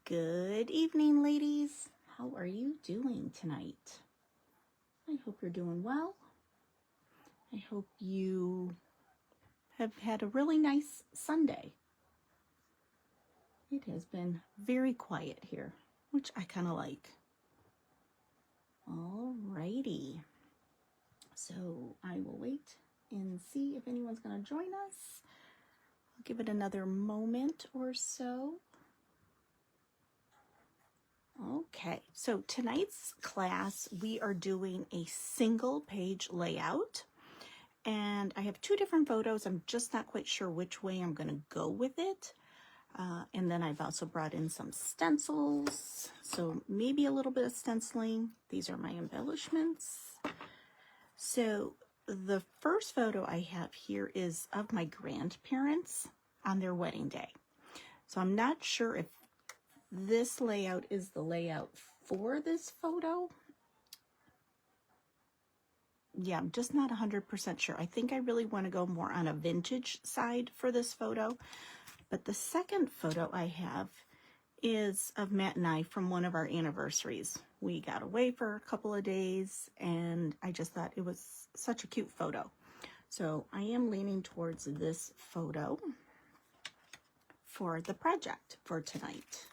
Good evening, ladies. How are you doing tonight? I hope you're doing well. I hope you have had a really nice Sunday. It has been very quiet here, which I kind of like. Alrighty. So I will wait and see if anyone's going to join us. I'll give it another moment or so. Okay, so tonight's class, we are doing a single page layout. And I have two different photos. I'm just not quite sure which way I'm going to go with it. And then I've also brought in some stencils. So maybe a little bit of stenciling. These are my embellishments. So the first photo I have here is of my grandparents on their wedding day. So I'm not sure if this layout is the layout for this photo. Yeah, I'm just not 100% sure. I think I really want to go more on a vintage side for this photo. But the second photo I have is of Matt and I from one of our anniversaries. We got away for a couple of days and I just thought it was such a cute photo. So I am leaning towards this photo for the project for tonight.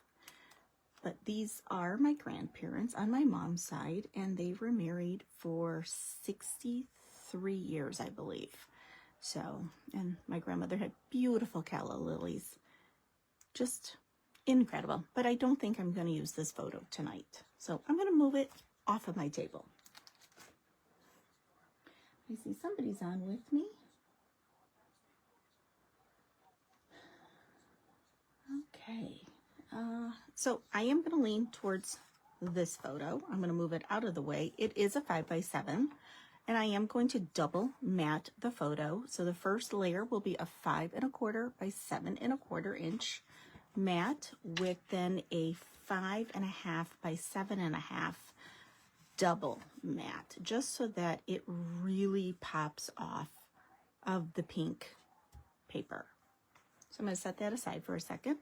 But these are my grandparents on my mom's side, and they were married for 63 years, I believe. So, and my grandmother had beautiful calla lilies. Just incredible. But I don't think I'm going to use this photo tonight. So I'm going to move it off of my table. I see somebody's on with me. Okay. So I am going to lean towards this photo. I'm going to move it out of the way. It is a 5x7, and I am going to double mat the photo. So the first layer will be a 5 1/4 by 7 1/4 inch mat with then a 5 1/2 by 7 1/2 double mat, just so that it really pops off of the pink paper. So I'm going to set that aside for a second.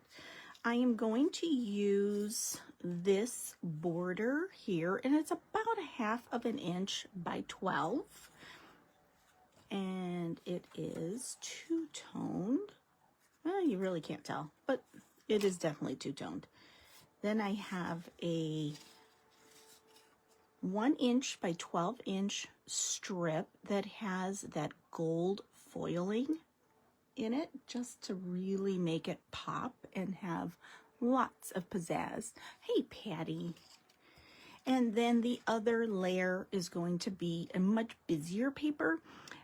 I am going to use this border here, and it's about a 1/2 inch by 12. And it is two-toned. Well, you really can't tell, but it is definitely two-toned. Then I have a 1 inch by 12 inch strip that has that gold foiling in it, just to really make it pop and have lots of pizzazz. Hey, Patty. And then the other layer is going to be a much busier paper.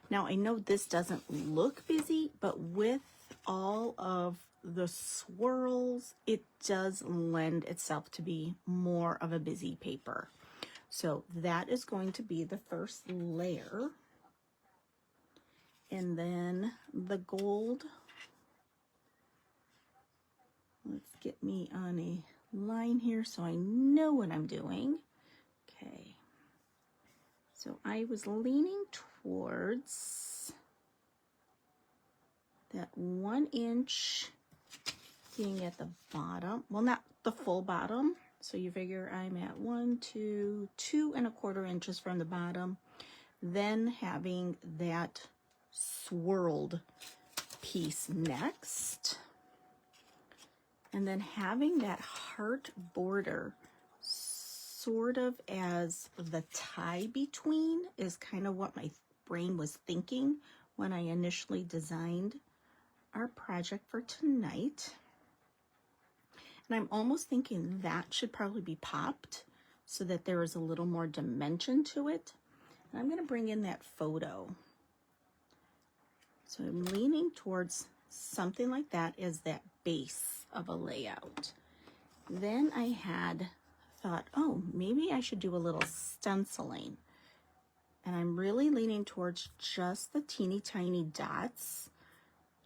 Now, I know this doesn't look busy, but with all of the swirls, it does lend itself to be more of a busy paper. So that is going to be the first layer. And then the gold, let's get me on a line here so I know what I'm doing. Okay, so I was leaning towards that 1 inch being at the bottom. Well, not the full bottom. So you figure I'm at 2 1/4 inches from the bottom. Then having that swirled piece next, and then having that heart border sort of as the tie between is kind of what my brain was thinking when I initially designed our project for tonight. And I'm almost thinking that should probably be popped so that there is a little more dimension to it. And I'm going to bring in that photo. So I'm leaning towards something like that as that base of a layout. Then I had thought, oh, maybe I should do a little stenciling. And I'm really leaning towards just the teeny tiny dots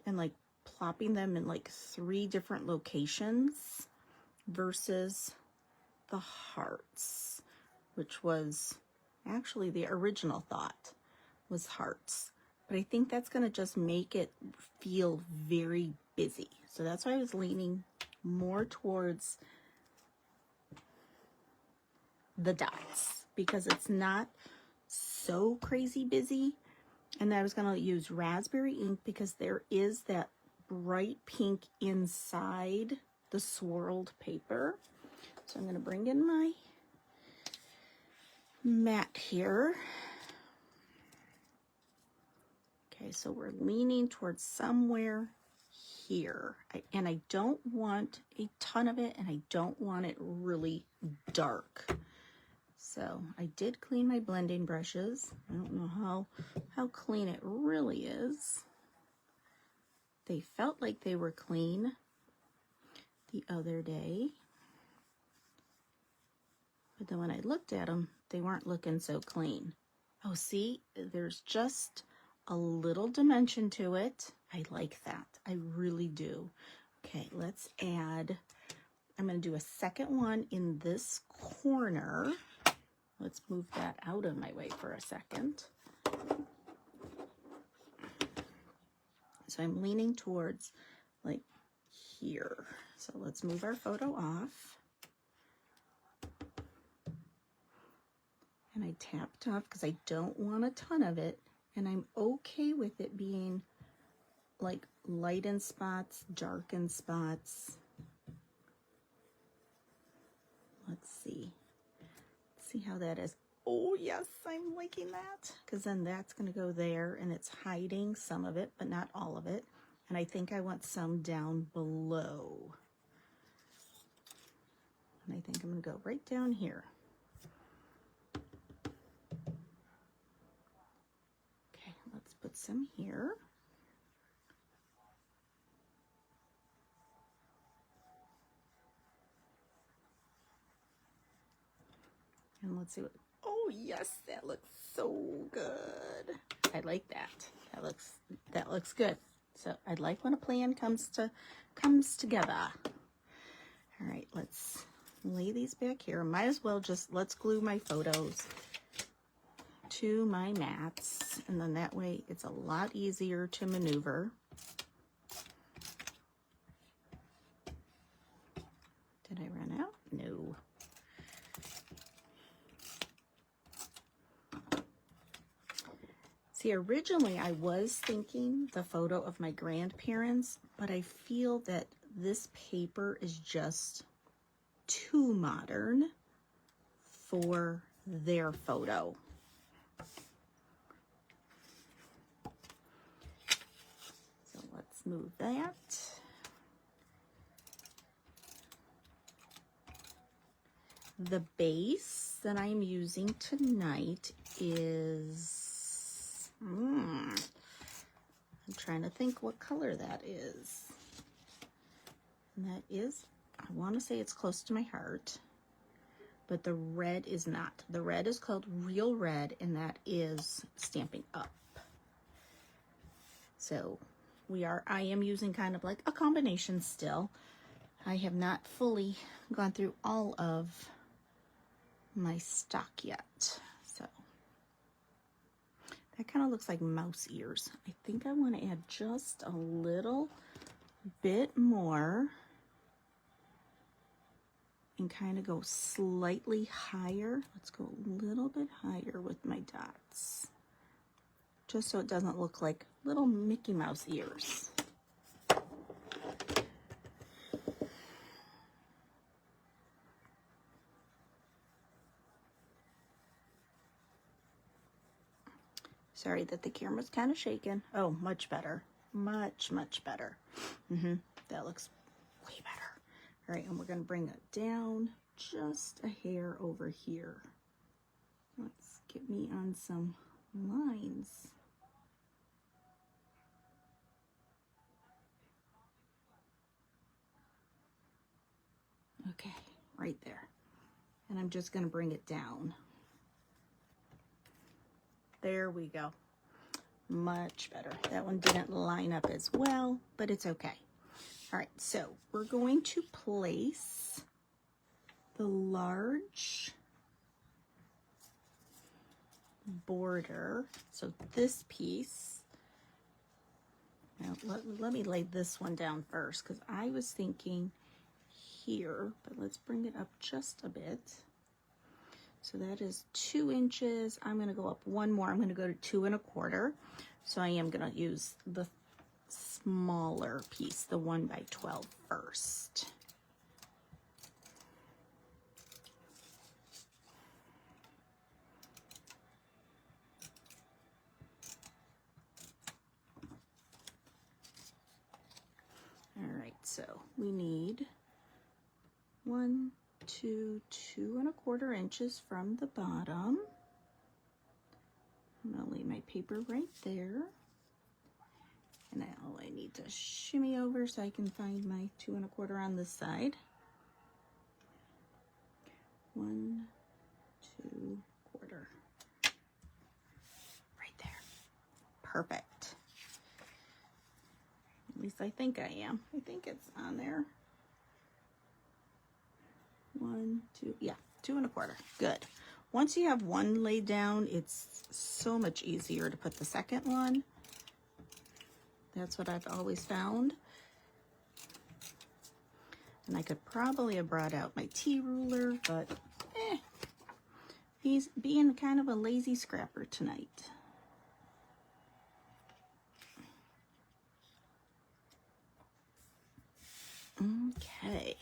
and like plopping them in like 3 different locations versus the hearts, which was actually the original thought was hearts. But I think that's going to just make it feel very busy. So that's why I was leaning more towards the dots because it's not so crazy busy. And then I was going to use raspberry ink because there is that bright pink inside the swirled paper. So I'm going to bring in my mat here. Okay, so we're leaning towards somewhere here. And I don't want a ton of it, and I don't want it really dark. So I did clean my blending brushes. I don't know how clean it really is. They felt like they were clean the other day. But then when I looked at them, they weren't looking so clean. Oh, see, there's just a little dimension to it. I like that. I really do. Okay, let's add, I'm going to do a second one in this corner. Let's move that out of my way for a second. So I'm leaning towards like here. So let's move our photo off. And I tapped off because I don't want a ton of it. And I'm okay with it being like light in spots, dark in spots. Let's see. Let's see how that is. Oh, yes, I'm liking that. Because then that's going to go there, and it's hiding some of it, but not all of it. And I think I want some down below. And I think I'm going to go right down here. Okay, let's put some here. And let's see what, oh yes, that looks so good. I like that. That looks good. So I like when a plan comes together. All right, let's lay these back here. Might as well just, let's glue my photos to my mats, and then that way it's a lot easier to maneuver. Did I run out? No. See, originally I was thinking the photo of my grandparents, but I feel that this paper is just too modern for their photo. So let's move that. The base that I'm using tonight is I'm trying to think what color that is. And that is, I want to say it's close to my heart, but the red is not. The red is called Real Red, and that is Stampin' Up. So I am using kind of like a combination still. I have not fully gone through all of my stock yet. So that kind of looks like mouse ears. I think I want to add just a little bit more and kind of go slightly higher. Let's go a little bit higher with my dots, just so it doesn't look like little Mickey Mouse ears. Sorry that the camera's kind of shaking. Oh, much better. Much better. That looks way better. All right, and we're going to bring it down just a hair over here. Let's get me on some lines. Okay, right there. And I'm just going to bring it down. There we go. Much better. That one didn't line up as well, but it's okay. All right, so we're going to place the large border. So this piece, now let me lay this one down first, because I was thinking here, but let's bring it up just a bit. So that is 2 inches. I'm going to go up one more. I'm going to go to 2 1/4. So I am going to use the smaller piece, the 1 by 12 first. All right, so we need 1, 2, 2 1/4 inches from the bottom. I'm gonna lay my paper right there. And now I need to shimmy over so I can find my 2 1/4 on this side. 1, 2 1/4. Right there. Perfect. At least I think I am. I think it's on there. 1, 2, yeah, 2 1/4. Good. Once you have one laid down, it's so much easier to put the second one. That's what I've always found. And I could probably have brought out my T-ruler, but he's being kind of a lazy scrapper tonight. Okay.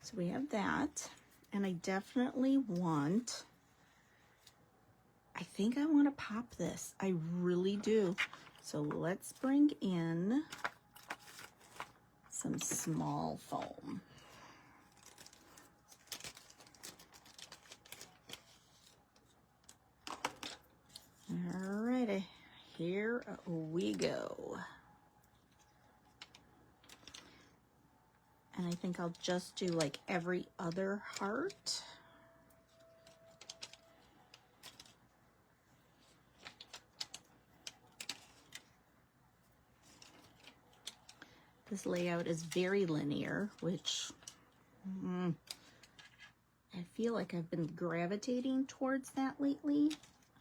So we have that. And I definitely want, I think I want to pop this. I really do. So let's bring in some small foam. Alrighty, here we go. And I think I'll just do like every other heart. This layout is very linear, which I feel like I've been gravitating towards that lately.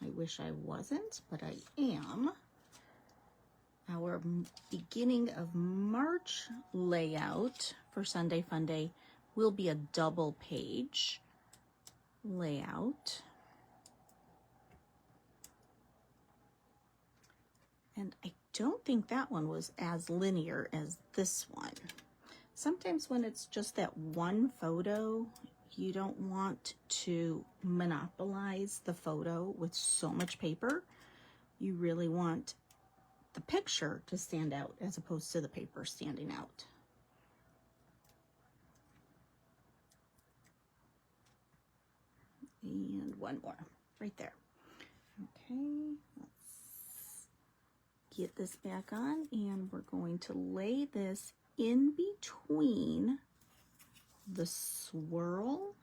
I wish I wasn't, but I am. Our beginning of March layout for Sunday Fun Day will be a double page layout. And I don't think that one was as linear as this one. Sometimes when it's just that one photo, you don't want to monopolize the photo with so much paper. You really want the picture to stand out as opposed to the paper standing out. And one more right there. Okay, let's get this back on, and we're going to lay this in between the swirl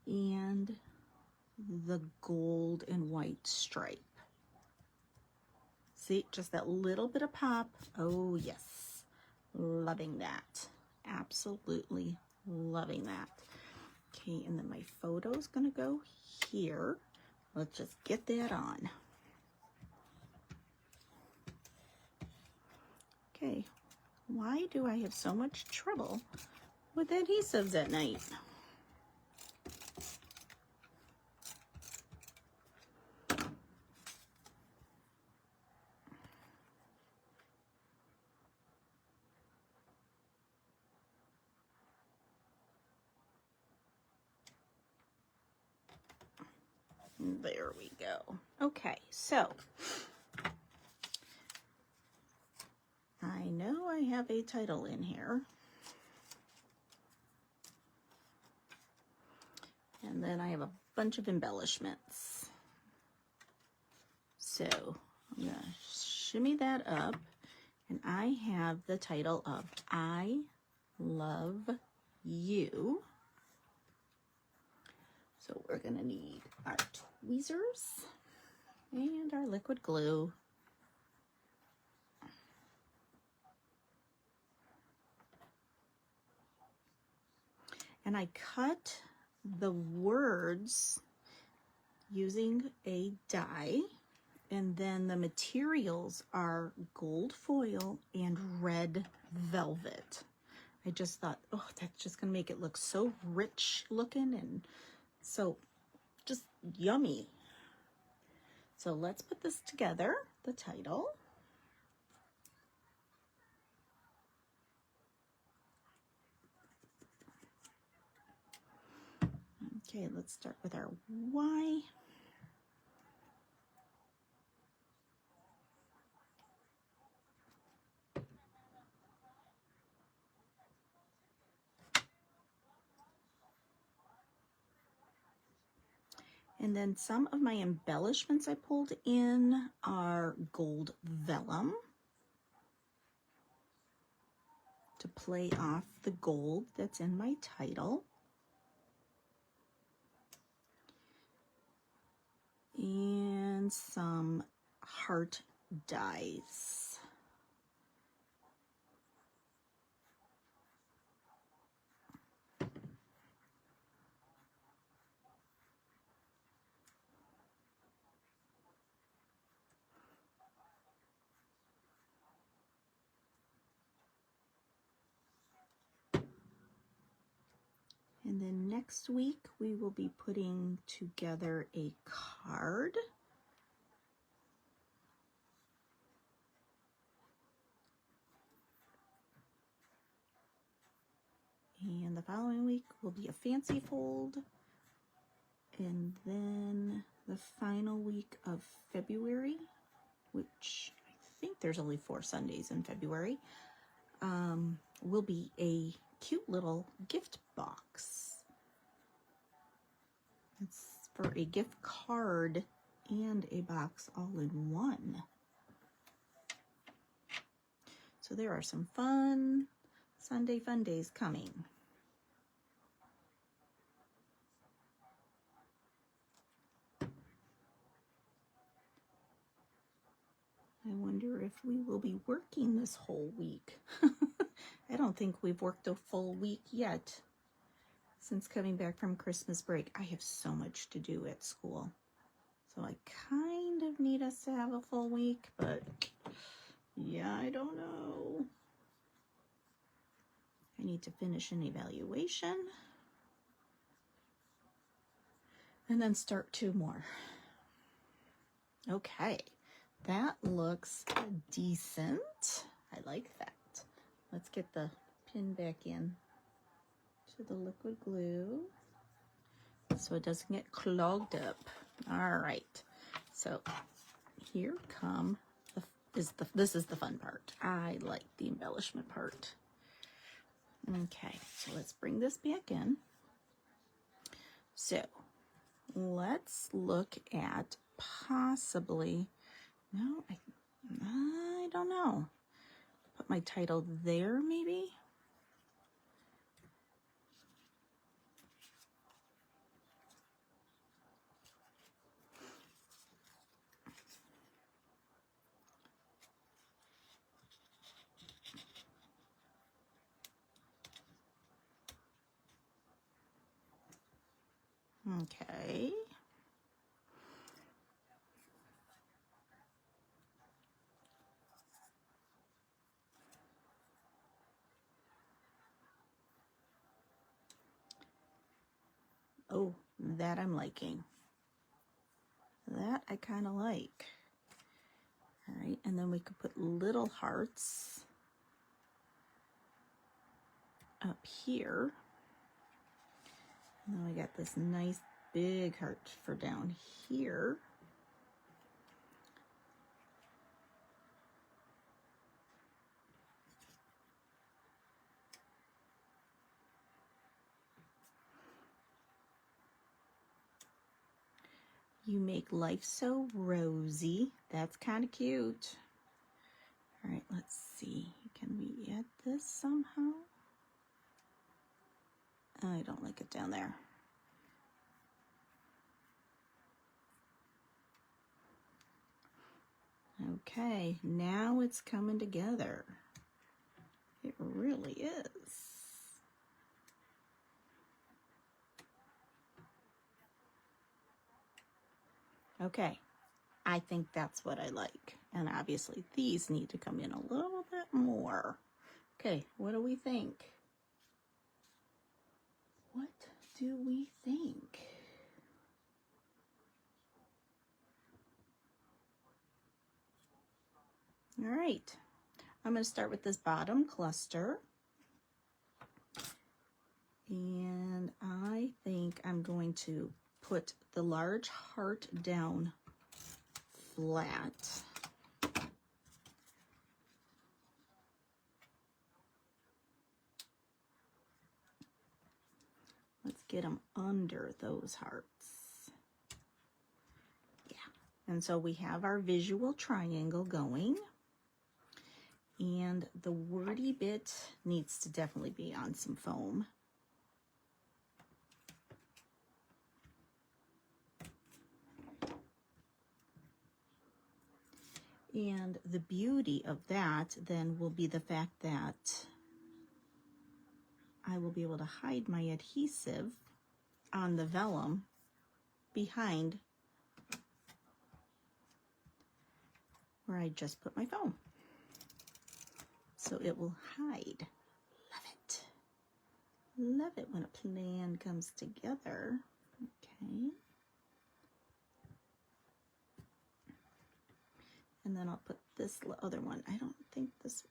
and the gold and white stripe. See, just that little bit of pop. Oh yes, loving that. Absolutely loving that. Okay, and then my photo's gonna go here. Let's just get that on. Okay, why do I have so much trouble with adhesives at night? There we go. Okay, so I know I have a title in here. And then I have a bunch of embellishments. So I'm going to shimmy that up, and I have the title of I Love You. So we're going to need our tweezers and our liquid glue. And I cut the words using a die, and then the materials are gold foil and red velvet. I just thought, oh, that's just going to make it look so rich looking and so just yummy. So let's put this together, the title. Okay, let's start with our Y. And then some of my embellishments I pulled in are gold vellum to play off the gold that's in my title. And some heart dies. And then next week we will be putting together a card. And the following week will be a fancy fold. And then the final week of February, which I think there's only 4 Sundays in February, will be a cute little gift box. It's for a gift card and a box all in one. So there are some fun Sunday fun days coming. I wonder if we will be working this whole week. I don't think we've worked a full week yet since coming back from Christmas break. I have so much to do at school. So I kind of need us to have a full week, but yeah, I don't know. I need to finish an evaluation and then start 2 more. Okay, that looks decent. I like that. Let's get the pin back in to the liquid glue so it doesn't get clogged up. All right, so here come this is the fun part. I like the embellishment part. Okay, so let's bring this back in. So let's look at possibly, no, I don't know. Put my title there maybe. Okay. Oh, that I'm liking. That I kind of like. All right, and then we could put little hearts up here. And then we got this nice big heart for down here. You make life so rosy. That's kind of cute. All right, let's see. Can we add this somehow? I don't like it down there. Okay, now it's coming together. It really is. Okay, I think that's what I like. And obviously these need to come in a little bit more. Okay, what do we think? what do we think? All right, I'm going to start with this bottom cluster. And I think I'm going to put the large heart down flat. Let's get them under those hearts. Yeah, and so we have our visual triangle going. And the wordy bit needs to definitely be on some foam. And the beauty of that then will be the fact that I will be able to hide my adhesive on the vellum behind where I just put my foam. So it will hide. Love it. Love it when a plan comes together. Okay. And then I'll put this other one. I don't think this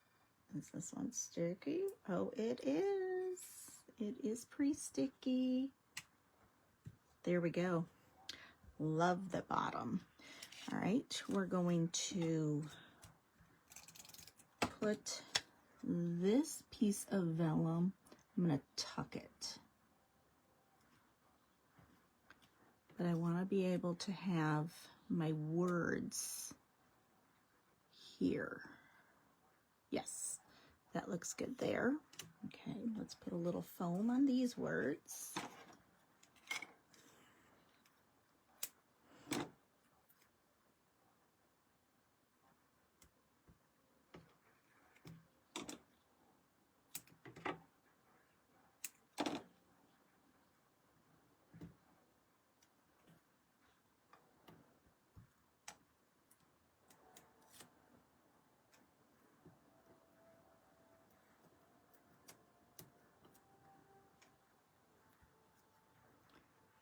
is this one sticky. Oh, it is. It is pretty sticky. There we go. Love the bottom. All right, we're going to put this piece of vellum. I'm going to tuck it. But I want to be able to have my words here. Yes, that looks good there. Okay, let's put a little foam on these words.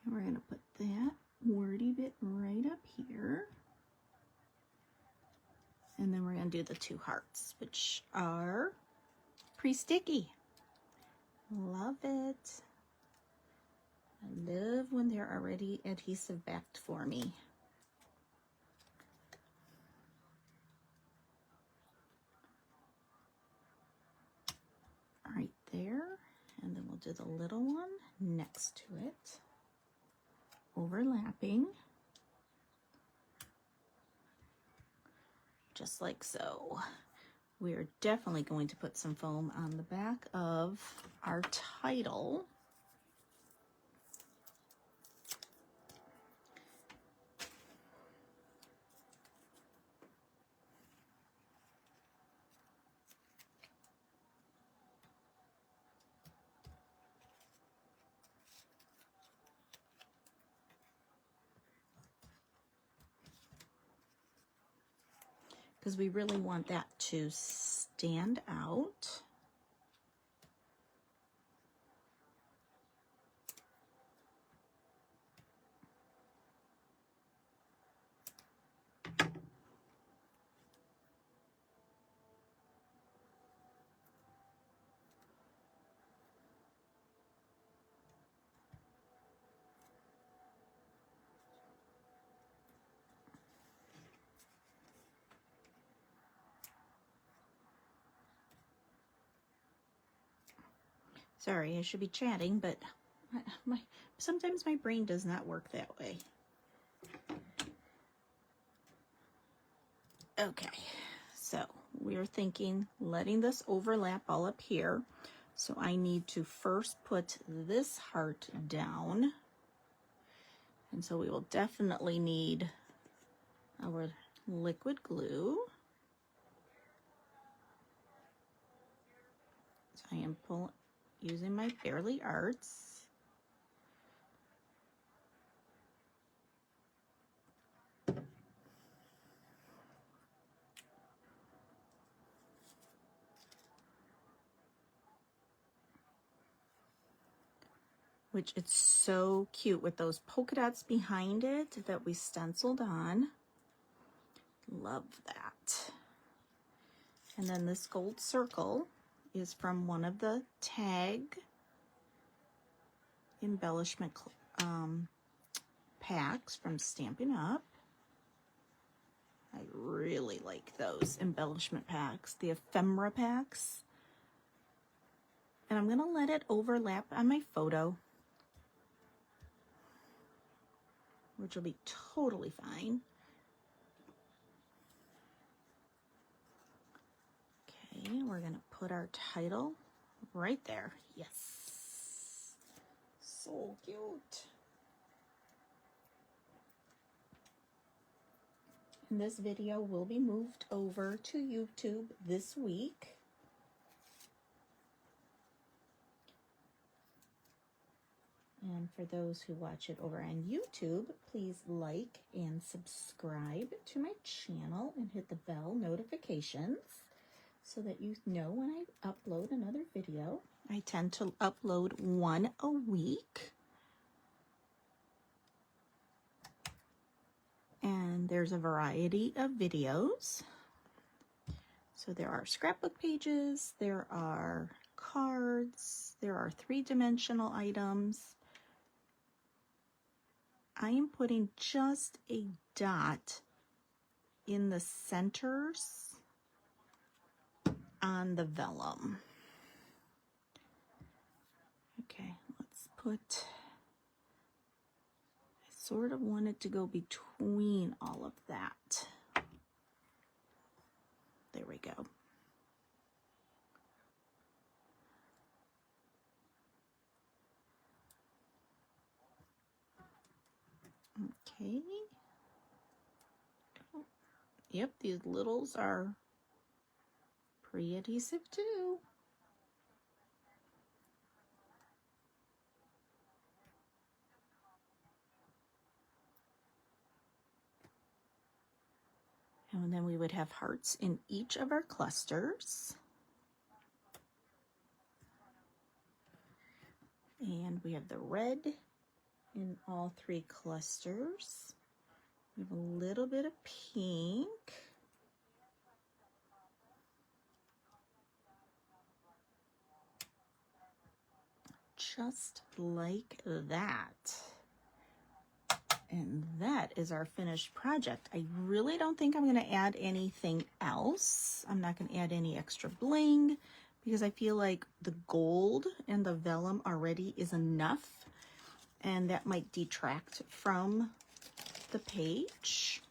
And we're going to put that wordy bit right up here. And then we're going to do the two hearts, which are pretty sticky. Love it. I love when they're already adhesive backed for me. Right there. And then we'll do the little one next to it. Overlapping. Just like so. We're definitely going to put some foam on the back of our title. Because we really want that to stand out. Sorry, I should be chatting, but sometimes my brain does not work that way. Okay, so we're thinking letting this overlap all up here. So I need to first put this heart down. And so we will definitely need our liquid glue. So I am using my Fairly Arts. which it's so cute with those polka dots behind it that we stenciled on. Love that. And then this gold circle is from one of the tag embellishment packs from Stampin' Up. I really like those embellishment packs, the ephemera packs. And I'm going to let it overlap on my photo, which will be totally fine. Okay, we're going to put our title right there. Yes. So cute. And this video will be moved over to YouTube this week. And for those who watch it over on YouTube, please like and subscribe to my channel and hit the bell notifications so that you know when I upload another video. I tend to upload one a week. And there's a variety of videos. So there are scrapbook pages, there are cards, there are three-dimensional items. I am putting just a dot in the centers on the vellum. Okay, let's put, I sort of wanted to go between all of that. There we go. Okay. Yep, these littles are pre-adhesive too. And then we would have hearts in each of our clusters. And we have the red in all three clusters. We have a little bit of pink. Just like that. And that is our finished project. I really don't think I'm going to add anything else. I'm not going to add any extra bling because I feel like the gold and the vellum already is enough. And that might detract from the page.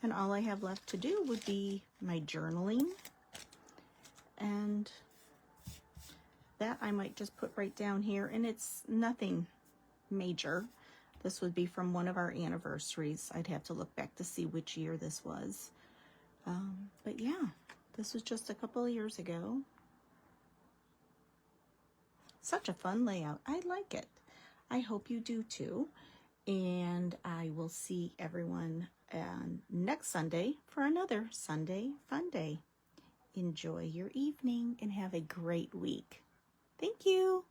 And all I have left to do would be my journaling. And that I might just put right down here. And it's nothing major. This would be from one of our anniversaries. I'd have to look back to see which year this was. But yeah, this was just a couple of years ago. Such a fun layout. I like it. I hope you do too. And I will see everyone next Sunday for another Sunday Fun Day. Enjoy your evening and have a great week. Thank you.